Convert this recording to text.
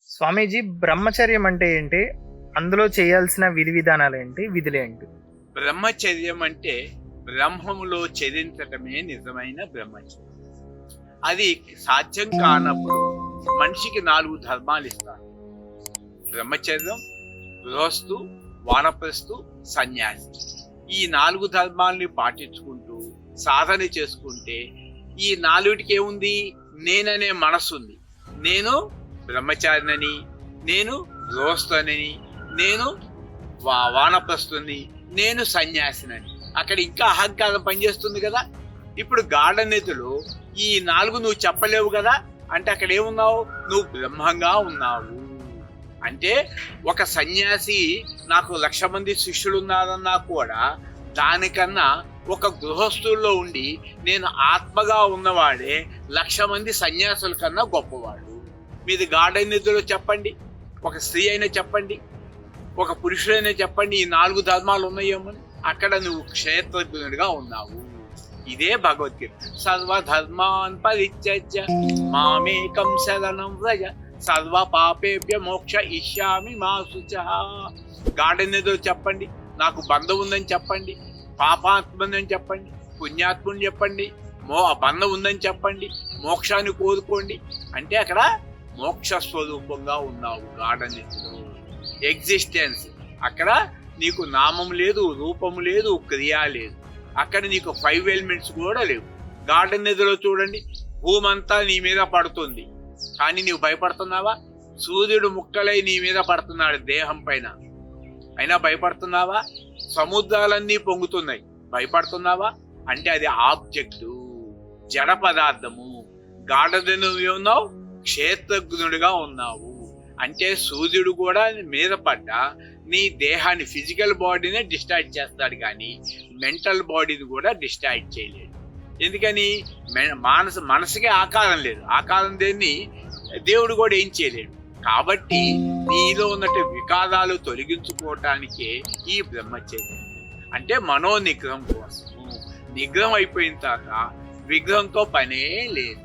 స్వామీజీ, బ్రహ్మచర్యం అంటే ఏంటి? అందులో చేయాల్సిన విధి విధానాలేంటి? విధులేంటి? బ్రహ్మచర్యం అంటే బ్రహ్మములో చరించటమే నిజమైన బ్రహ్మచర్యం. అది సాధ్యం కానప్పుడు మనిషికి 4 ధర్మాలు ఇస్తారు: బ్రహ్మచర్యం, గృహస్థు, వానప్రస్థు, సన్యాసి. ఈ 4 ధర్మాల్ని పాటించుకుంటూ సాధన చేసుకుంటే ఈ 4టికి ఏముంది? నేననే మనసు ఉంది. నేను బ్రహ్మచారినని, నేను గృహస్థునని, నేను వానప్రస్థుని, నేను సన్యాసినని. అక్కడ ఇంకా అహంకారం పనిచేస్తుంది కదా. ఇప్పుడు గాఢనిధిలో ఈ 4 నువ్వు చెప్పలేవు కదా. అంటే అక్కడ ఏమున్నావు? నువ్వు బ్రహ్మంగా ఉన్నావు. అంటే ఒక సన్యాసి నాకు 1,00,000 మంది శిష్యులు ఉన్నారన్నా కూడా దానికన్నా ఒక గృహస్థుల్లో ఉండి నేను ఆత్మగా ఉన్నవాడే 1,00,000 మంది సన్యాసుల కన్నా గొప్పవాడు. మీది గాఢనిధిలో చెప్పండి, ఒక స్త్రీ అయినా చెప్పండి, ఒక పురుషుడైనా చెప్పండి, ఈ 4 ధర్మాలు ఉన్నాయేమని. అక్కడ నువ్వు క్షేత్రజ్ఞుడిగా ఉన్నావు. ఇదే భగవద్గీత. సర్వధర్మాన్ పరిత్యజ్య మామేకం శరణం వ్రజ సర్వ పాపేభ్య మోక్ష ఇష్యామి మా శుచః. గాఢనిధిలో చెప్పండి, నాకు బంధం ఉందని చెప్పండి, పాపాత్మ ఉందని చెప్పండి, పుణ్యాత్ముని చెప్పండి, బంధం ఉందని చెప్పండి, మోక్షాన్ని కోరుకోండి. అంటే అక్కడ మోక్ష స్వరూపంగా ఉన్నావు గాఢనిధిలో. ఎగ్జిస్టెన్స్ అక్కడ నీకు నామం లేదు, రూపము లేదు, క్రియ లేదు. అక్కడ నీకు 5 ఎలిమెంట్స్ కూడా లేవు. గాఢనిధిలో చూడండి, భూమంతా నీ మీద పడుతుంది, కానీ నీవు భయపడుతున్నావా? సూర్యుడు ముక్కలై నీ మీద పడుతున్నాడు దేహం పైన, అయినా భయపడుతున్నావా? సముద్రాలన్నీ పొంగుతున్నాయి, భయపడుతున్నావా? అంటే అది ఆబ్జెక్టు, జడ పదార్థము. గాఢనిధిలో ఉన్నావు, క్షేత్రజ్ఞుడిగా ఉన్నావు. అంటే సూర్యుడు కూడా మీద పడ్డా నీ దేహాన్ని, ఫిజికల్ బాడీనే డిస్ట్రాక్ట్ చేస్తాడు, కానీ మెంటల్ బాడీని కూడా డిస్ట్రాక్ట్ చేయలేడు. ఎందుకని? మనసుకే ఆకారం లేదు. ఆకారం దేన్ని దేవుడు కూడా ఏం చేయలేడు. కాబట్టి నీలో ఉన్నట్టు వికారాలు తొలగించుకోవటానికే ఈ బ్రహ్మచర్యం. అంటే మనో నిగ్రహం కోసము. నిగ్రహం అయిపోయిన తర్వాత విగ్రహంతో పనే లేదు.